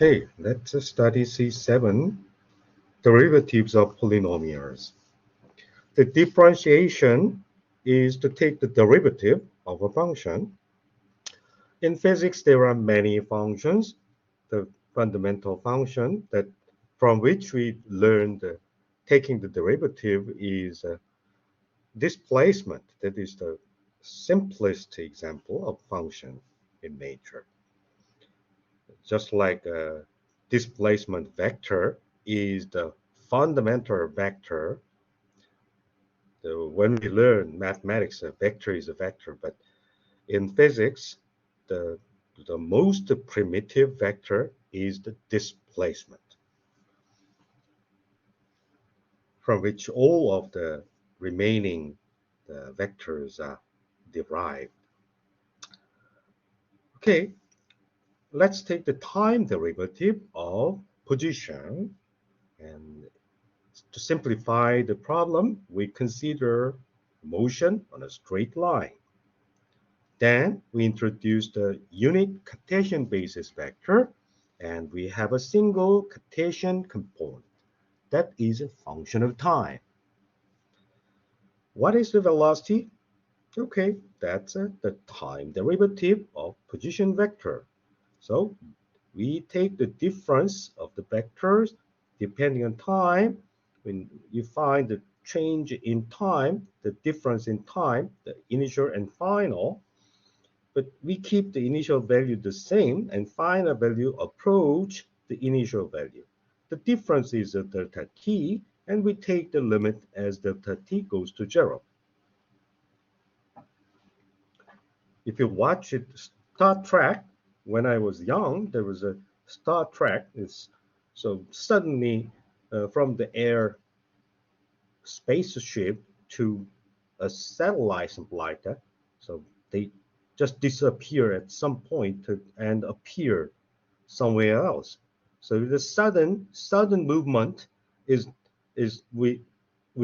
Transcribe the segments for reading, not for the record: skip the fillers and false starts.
Okay, let's study C7, derivatives of polynomials. The differentiation is to take the derivative of a function. In physics, there are many functions. The fundamental function that from which we learned taking the derivative is displacement. That is the simplest example of function in nature. Just like a displacement vector is the fundamental vector. So when we learn mathematics, a vector is a vector, but in physics, the most primitive vector is the displacement, from which all of the remaining vectors are derived. Okay, let's take the time derivative of position. And to simplify the problem, we consider motion on a straight line. Then we introduce the unit Cartesian basis vector, and we have a single Cartesian component that is a function of time. What is the velocity? Okay, that's the time derivative of position vector. So we take the difference of the vectors depending on time. When you find the change in time, the difference in time, the initial and final, but we keep the initial value the same and final value approach the initial value. The difference is delta t, and we take the limit as delta t goes to 0. If you watch it, Star Trek, when I was young, there was a Star Trek. So suddenly, from the air spaceship to a satellite, something like that. So they just disappear at some point and appear somewhere else. So the sudden movement is we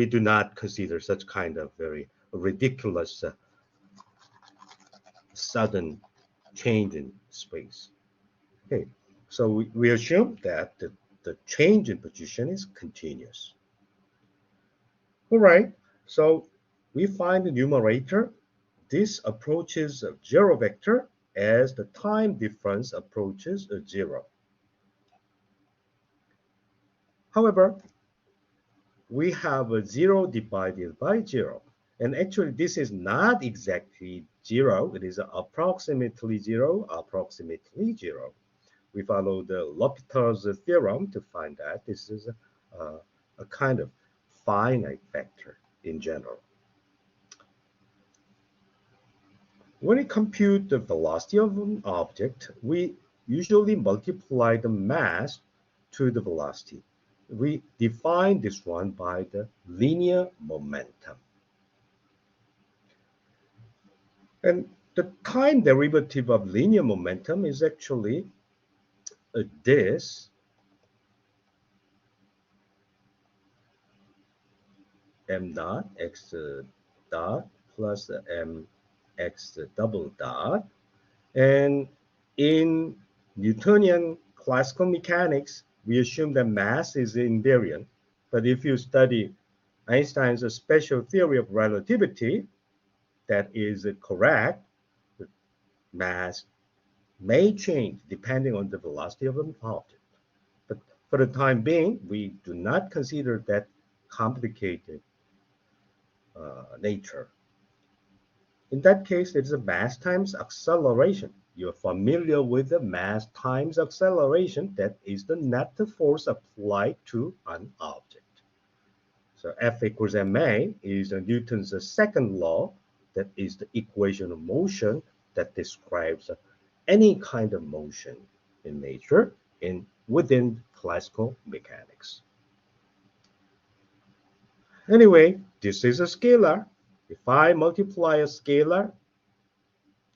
do not consider such kind of very ridiculous sudden change in space. Okay, so we assume that the change in position is continuous. All right, so we find the numerator. This approaches a 0 vector as the time difference approaches a 0. However, we have a 0 divided by 0. And actually, this is not exactly 0. It is approximately 0, approximately 0. We follow the L'Hopital's theorem to find that this is a kind of finite vector in general. When we compute the velocity of an object, we usually multiply the mass to the velocity. We define this one by the linear momentum. And the time derivative of linear momentum is actually this m dot x dot plus m x double dot. And in Newtonian classical mechanics, we assume that mass is invariant. But if you study Einstein's special theory of relativity, that is correct. The mass may change depending on the velocity of an object. But for the time being, we do not consider that complicated nature. In that case, it is a mass times acceleration. You're familiar with the mass times acceleration. That is the net force applied to an object. So F equals ma is Newton's second law. That is the equation of motion that describes any kind of motion in nature within classical mechanics. Anyway, this is a scalar. If I multiply a scalar,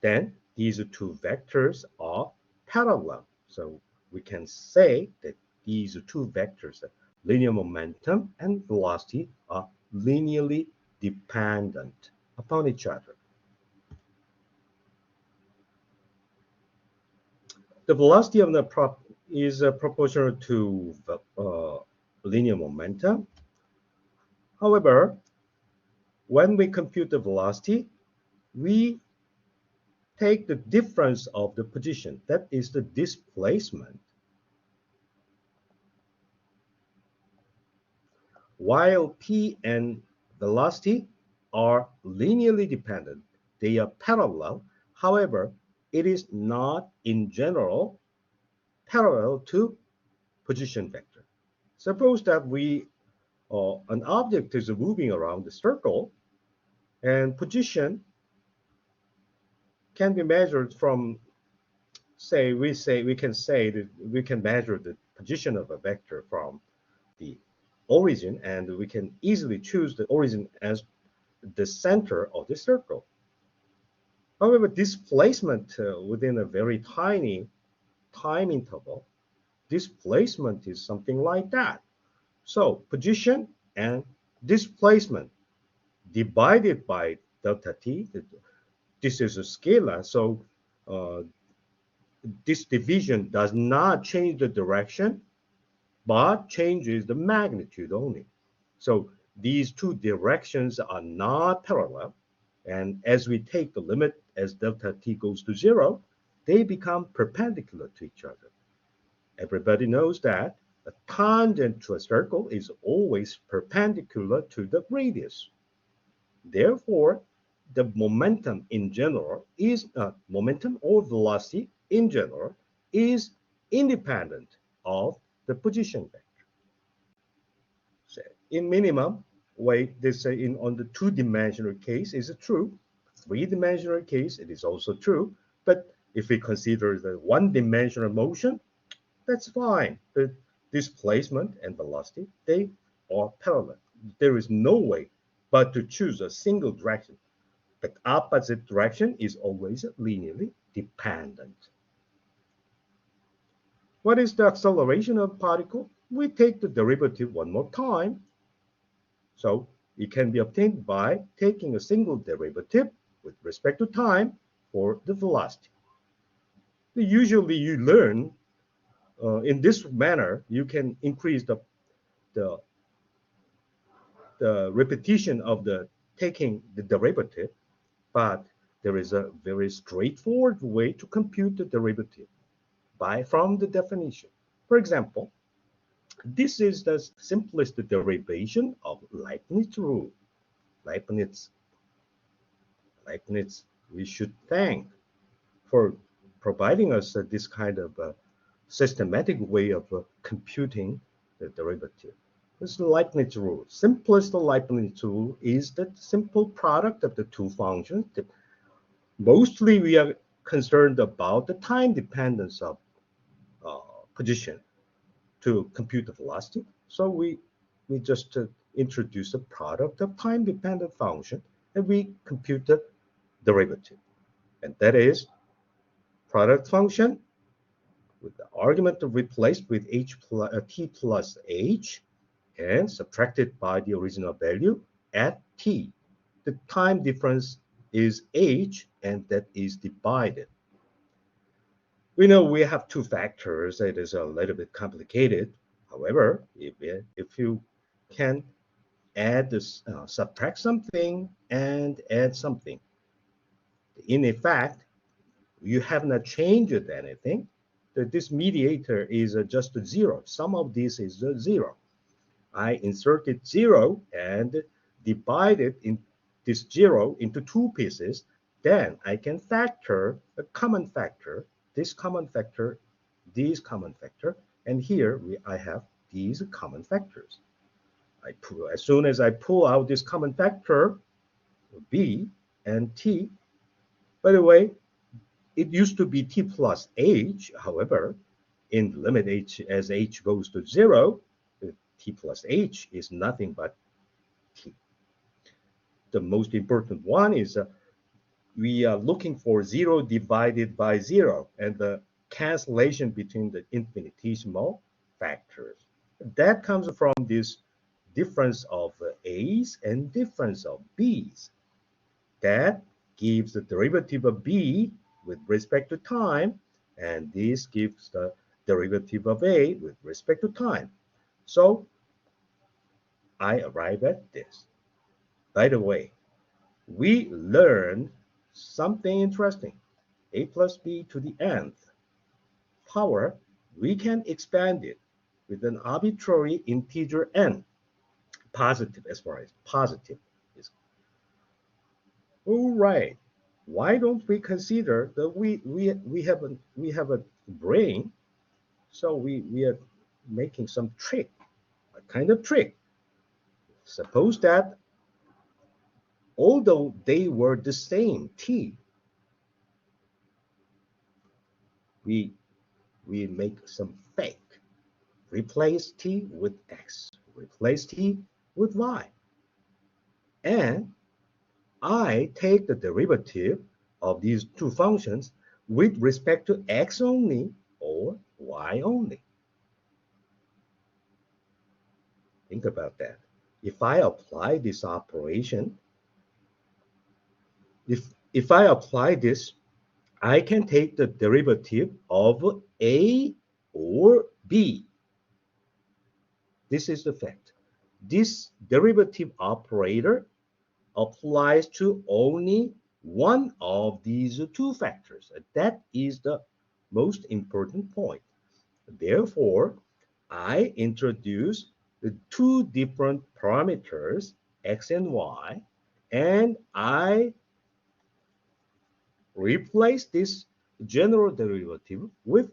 then these two vectors are parallel. So we can say that these two vectors, linear momentum and velocity, are linearly dependent upon each other. The velocity of the is proportional to linear momentum. However, when we compute the velocity, we take the difference of the position, that is the displacement. While p and velocity are linearly dependent, they are parallel. However, it is not in general parallel to position vector. Suppose that an object is moving around the circle, and position can be measured from, we can say that we can measure the position of a vector from the origin, and we can easily choose the origin as the center of the circle. However, displacement within a very tiny time interval, displacement is something like that. So position and displacement divided by delta t, this is a scalar, so this division does not change the direction, but changes the magnitude only. So these two directions are not parallel, and as we take the limit as delta t goes to 0, they become perpendicular to each other. Everybody knows that a tangent to a circle is always perpendicular to the radius. Therefore, the momentum in general is momentum or velocity in general is independent of the position vector. So in minimum way, this on the two-dimensional case is true. Three-dimensional case, it is also true. But if we consider the one-dimensional motion, that's fine. The displacement and velocity, they are parallel. There is no way but to choose a single direction. The opposite direction is always linearly dependent. What is the acceleration of particle? We take the derivative one more time. So it can be obtained by taking a single derivative with respect to time for the velocity. Usually you learn in this manner, you can increase the repetition of taking the derivative, but there is a very straightforward way to compute the derivative from the definition. For example, this is the simplest derivation of Leibniz rule. Leibniz, we should thank for providing us this kind of systematic way of computing the derivative. This is the Leibniz rule. Simplest Leibniz rule is the simple product of the two functions. Mostly we are concerned about the time dependence of position to compute the velocity. So we just introduce a product of time dependent function, and we compute the derivative. And that is product function with the argument replaced with t plus h and subtracted by the original value at t. The time difference is h, and that is divided. We know we have two factors. It is a little bit complicated. However, if you can subtract something and add something, in effect, you have not changed anything. This mediator is just 0. Sum of this is 0. I inserted 0 and divided in this 0 into two pieces. Then I can factor a common factor, this common factor, this common factor, and here I have these common factors. As soon as I pull out this common factor, b and t, by the way, it used to be t plus h. However, in the limit h as h goes to 0, t plus h is nothing but t. The most important one is we are looking for 0 divided by 0 and the cancellation between the infinitesimal factors. That comes from this difference of a's and difference of b's. That gives the derivative of b with respect to time, and this gives the derivative of A with respect to time. So I arrive at this. By the way, we learned something interesting. A plus B to the nth power, we can expand it with an arbitrary integer n, positive as far as positive is. All right. Why don't we consider that we have a brain, so we are making some trick, a kind of trick. Suppose that although they were the same t, we make some fake. Replace t with x, replace t with y. And I take the derivative of these two functions with respect to x only or y only. Think about that. If I apply this operation, if I apply this, I can take the derivative of A or B. This is the fact. This derivative operator applies to only one of these two factors. That is the most important point. Therefore, I introduce the two different parameters, x and y, and I replace this general derivative with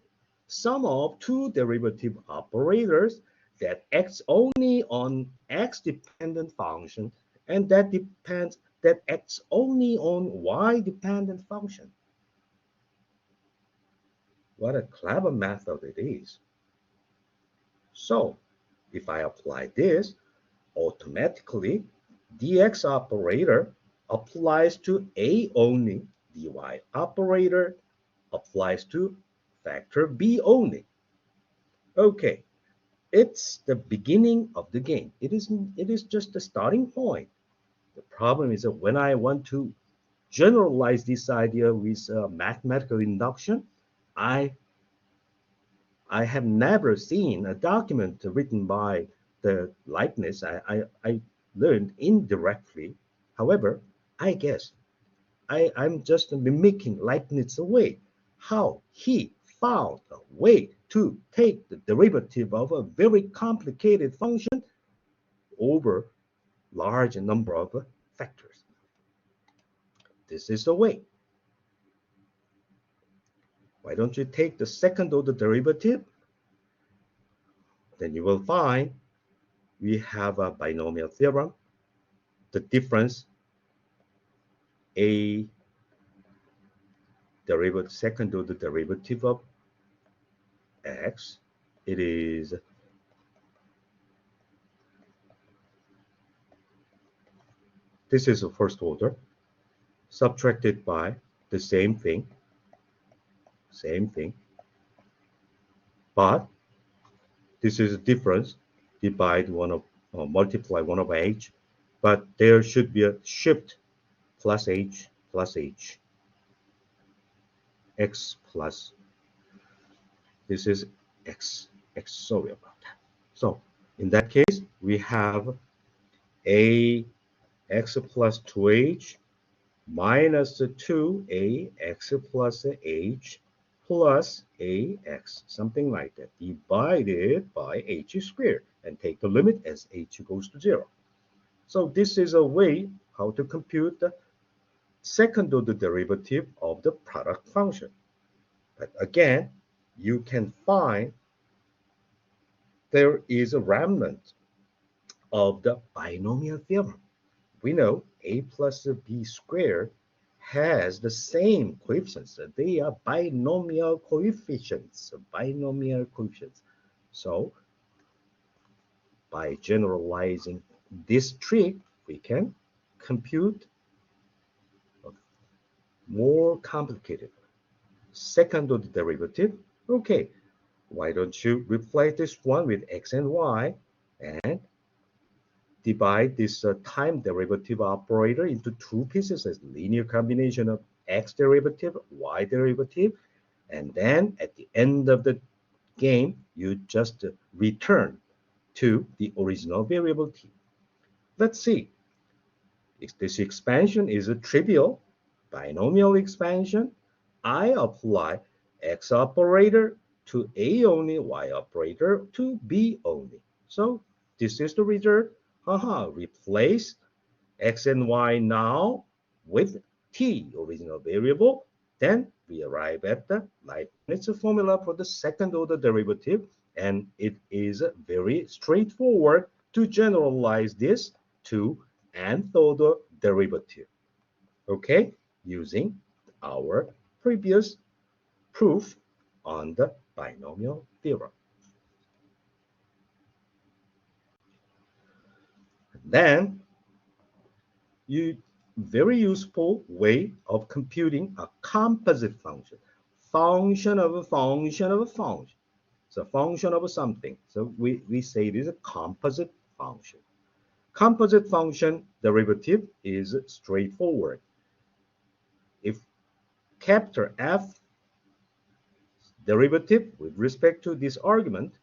sum of two derivative operators that acts only on x-dependent function and that acts only on y-dependent function. What a clever method it is. So, if I apply this, automatically dx operator applies to A only, dy operator applies to factor B only. Okay, it's the beginning of the game. It is just the starting point. The problem is that when I want to generalize this idea with mathematical induction, I have never seen a document written by the Leibniz. I learned indirectly. However, I guess I'm just mimicking Leibniz's way, how he found a way to take the derivative of a very complicated function over large number of factors. This is the way. Why don't you take the second order derivative? Then you will find we have a binomial theorem. The difference a derivative, second order derivative of x, it is this is the first order subtracted by the same thing, but this is a difference, divide one of multiply one of h, but there should be a shift plus h, x plus, this is x, sorry about that. So in that case, we have a x plus 2h minus 2a x plus h plus ax, something like that, divided by h squared, and take the limit as h goes to 0. So this is a way how to compute the second order derivative of the product function. But again, you can find there is a remnant of the binomial theorem. We know a plus b squared has the same coefficients. They are binomial coefficients. So by generalizing this trick, we can compute a more complicated second order derivative. Okay, why don't you replace this one with x and y and divide this time derivative operator into two pieces as linear combination of x derivative, y derivative, and then at the end of the Again, you just return to the original variable t. Let's see. This expansion is a trivial binomial expansion. I apply x operator to A only, y operator to B only. So this is the result. Replace x and y now with t, original variable. Then we arrive at the Leibniz formula for the second order derivative, and it is very straightforward to generalize this to nth order derivative, okay, using our previous proof on the binomial theorem. Then, very useful way of computing a composite function. Function of a function of a function. It's a function of something. So we say it is a composite function. Composite function derivative is straightforward. If capital F derivative with respect to this argument,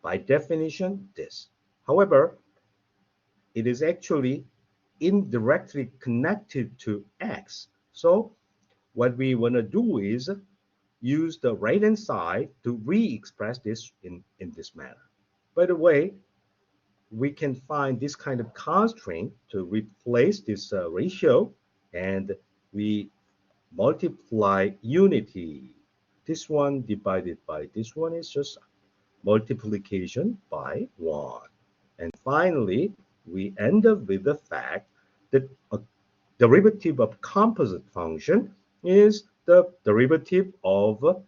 by definition, this. However, it is actually indirectly connected to x. So what we want to do is use the right-hand side to re-express this in this manner. By the way, we can find this kind of constraint to replace this ratio, and we multiply unity. This one divided by this one is just multiplication by 1. And finally, we end up with the fact that a derivative of composite function is the derivative of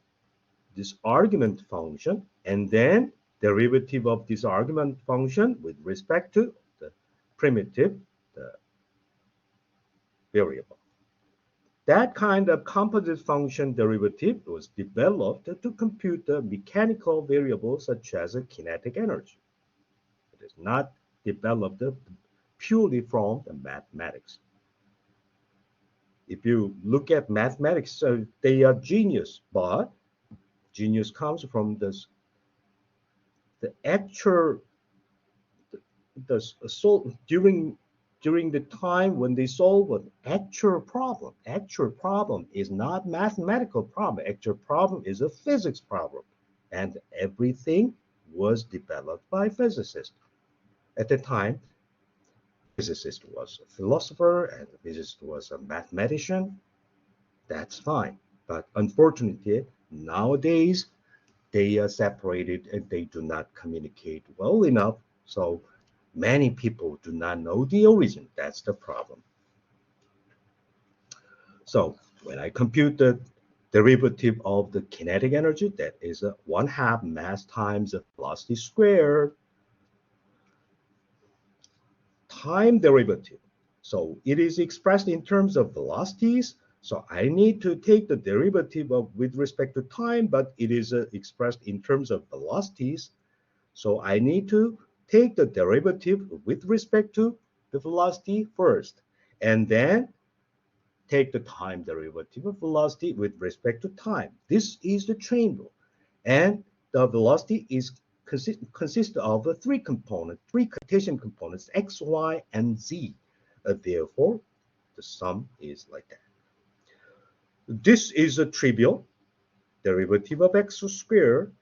this argument function, and then derivative of this argument function with respect to the primitive, the variable. That kind of composite function derivative was developed to compute the mechanical variables such as kinetic energy. It is not developed purely from the mathematics. If you look at mathematics, they are genius, but genius comes from the actual during the time when they solve an actual problem. Actual problem is not mathematical problem. Actual problem is a physics problem, and everything was developed by physicists. At the time, physicist was a philosopher and the physicist was a mathematician. That's fine. But unfortunately, nowadays, they are separated and they do not communicate well enough. So many people do not know the origin. That's the problem. So when I compute the derivative of the kinetic energy, that is 1/2 mass times the velocity squared, time derivative. So it is expressed in terms of velocities. So I need to take the derivative of with respect to time, but it is expressed in terms of velocities. So I need to take the derivative with respect to the velocity first, and then take the time derivative of velocity with respect to time. This is the chain rule. And the velocity is consists of three Cartesian components, x, y, and z. Therefore, the sum is like that. This is a trivial derivative of x squared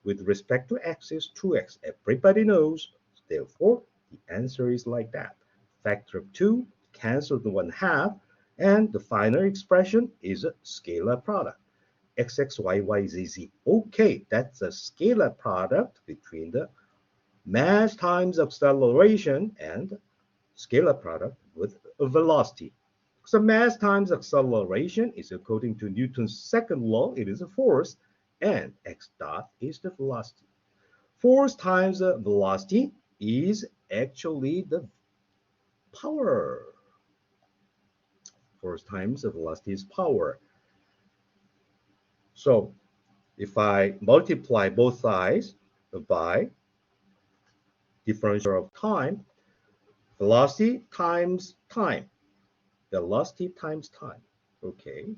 with respect to x is 2x. Everybody knows. Therefore, the answer is like that. Factor of 2 cancel the 1/2, and the final expression is a scalar product. X, y, y, z, z. Okay, that's a scalar product between the mass times acceleration and scalar product with velocity. So mass times acceleration is according to Newton's second law, it is a force, and x dot is the velocity. Force times the velocity is actually the power. Force times the velocity is power. So if I multiply both sides by differential of time, velocity times time. Velocity times time. Okay.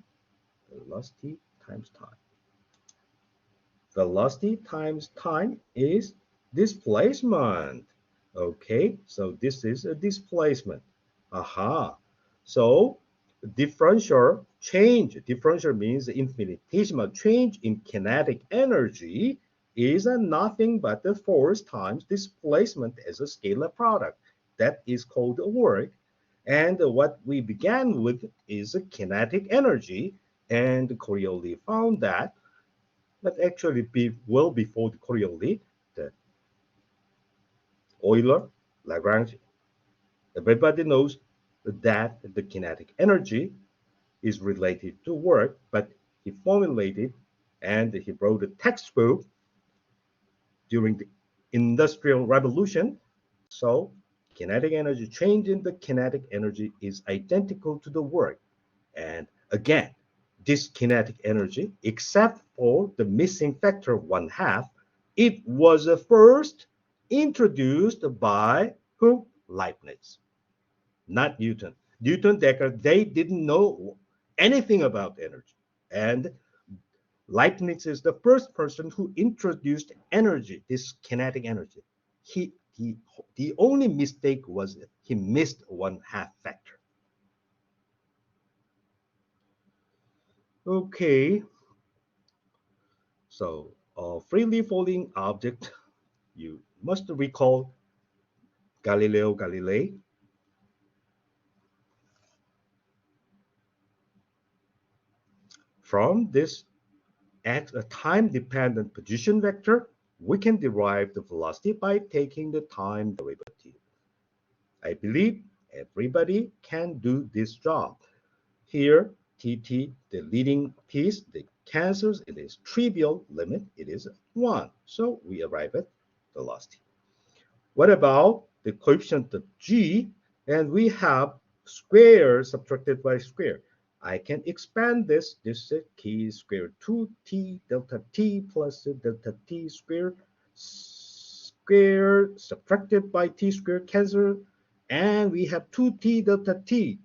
Velocity times time. velocity times time is displacement. Okay, so this is a displacement. Aha. So differential means infinitesimal change in kinetic energy is nothing but the force times displacement as a scalar product. That is called work. And what we began with is a kinetic energy, and Coriolis found that, but actually well before the Coriolis, the Euler, Lagrange, everybody knows that the kinetic energy is related to work, but he formulated and he wrote a textbook during the Industrial Revolution. So kinetic energy, change in the kinetic energy is identical to the work. And again, this kinetic energy, except for the missing factor 1/2, it was first introduced by who? Leibniz, not Newton. Newton, Descartes, they didn't know anything about energy. And Leibniz is the first person who introduced energy, this kinetic energy. The only mistake was he missed 1/2 factor. Okay, so a freely falling object, you must recall Galileo Galilei. From this a time-dependent position vector, we can derive the velocity by taking the time derivative. I believe everybody can do this job. Here, tt, the leading piece, the cancels, it is trivial limit, it is 1. So we arrive at velocity. What about the coefficient of g? And we have square subtracted by square. I can expand this. This is t squared 2t delta t plus delta t squared subtracted by t squared cancel. And we have 2t delta t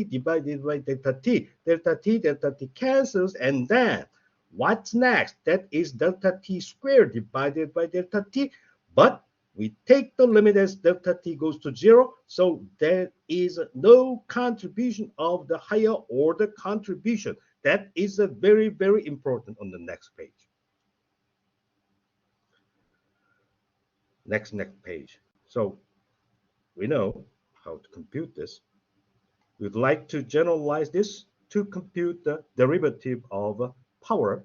divided by delta t cancels. And then what's next? That is delta t squared divided by delta t. But we take the limit as delta t goes to 0, so there is no contribution of the higher order contribution. That is a very, very important on the next page. Next page. So we know how to compute this. We'd like to generalize this to compute the derivative of power.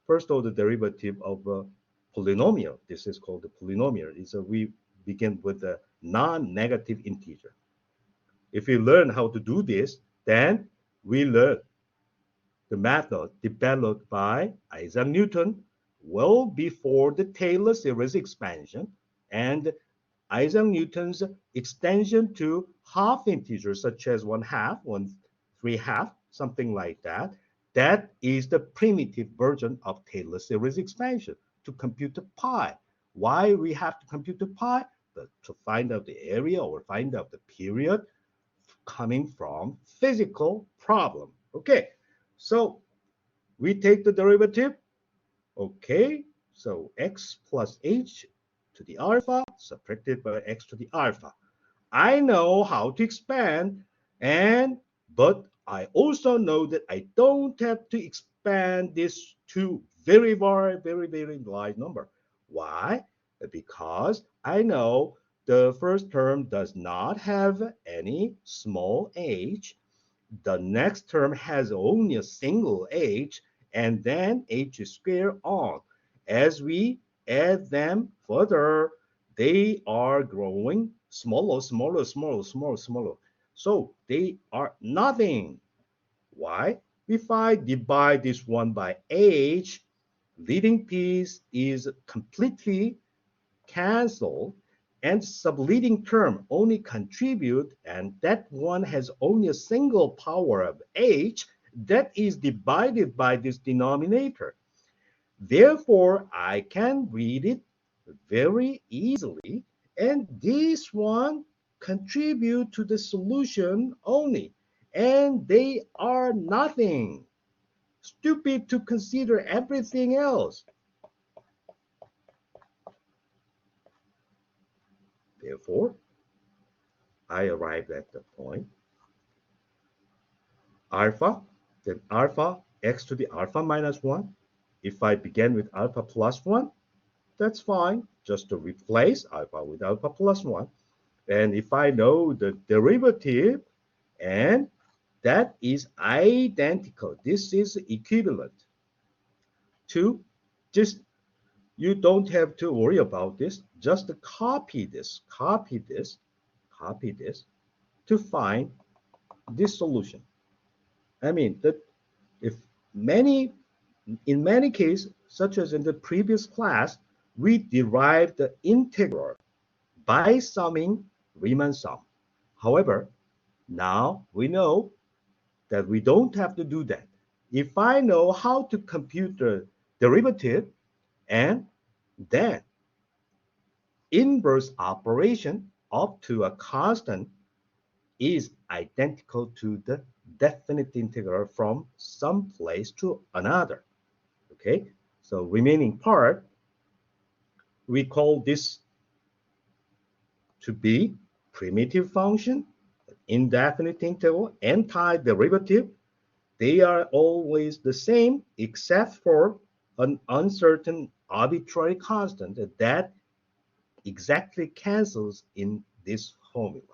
First order derivative of polynomial. This is called the polynomial. We begin with a non-negative integer. If we learn how to do this, then we learn the method developed by Isaac Newton well before the Taylor series expansion and Isaac Newton's extension to half integers such as 1/2, 1/3, something like that. That is the primitive version of Taylor series expansion to compute the pi. Why we have to compute the pi? To find out the area or find out the period coming from physical problem. Okay, so we take the derivative. Okay, so x plus h to the alpha subtracted by x to the alpha. I know how to expand, but I also know that I don't have to expand this to very large number. Why? Because I know the first term does not have any small h. The next term has only a single h, and then h squared on. As we add them further, they are growing smaller. So they are nothing. Why? If I divide this one by h, leading piece is completely canceled, and subleading term only contribute, and that one has only a single power of h that is divided by this denominator. Therefore, I can read it very easily, and this one contribute to the solution only, and they are nothing. stupid to consider everything else. Therefore, I arrived at the point alpha, then alpha x to the alpha minus 1. If I begin with alpha plus 1, that's fine, just to replace alpha with alpha plus 1. And if I know the derivative, and that is identical, this is equivalent to just, you don't have to worry about this, just copy this to find this solution. I mean, that if in many cases, such as in the previous class, we derived the integral by summing Riemann sum. However, now we know that we don't have to do that. If I know how to compute the derivative, and then inverse operation up to a constant is identical to the definite integral from some place to another. Okay, so remaining part, we call this to be primitive function, indefinite interval, antiderivative. They are always the same except for an uncertain arbitrary constant that exactly cancels in this formula.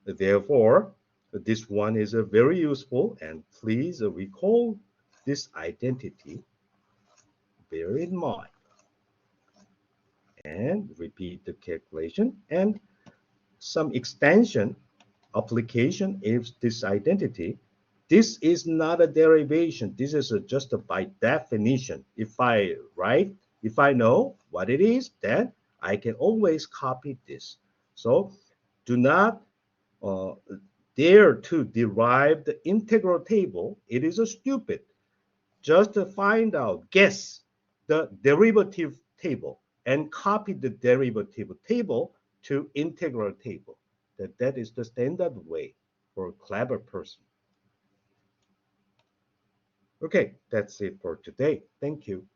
Therefore, this one is very useful, and please recall this identity, bear in mind, and repeat the calculation, and some extension application is this identity. This is not a derivation. This is just by definition. If I know what it is, then I can always copy this. So do not dare to derive the integral table. It is stupid. Just find out, guess the derivative table and copy the derivative table to integral table. That is the standard way for a clever person. Okay, that's it for today. Thank you.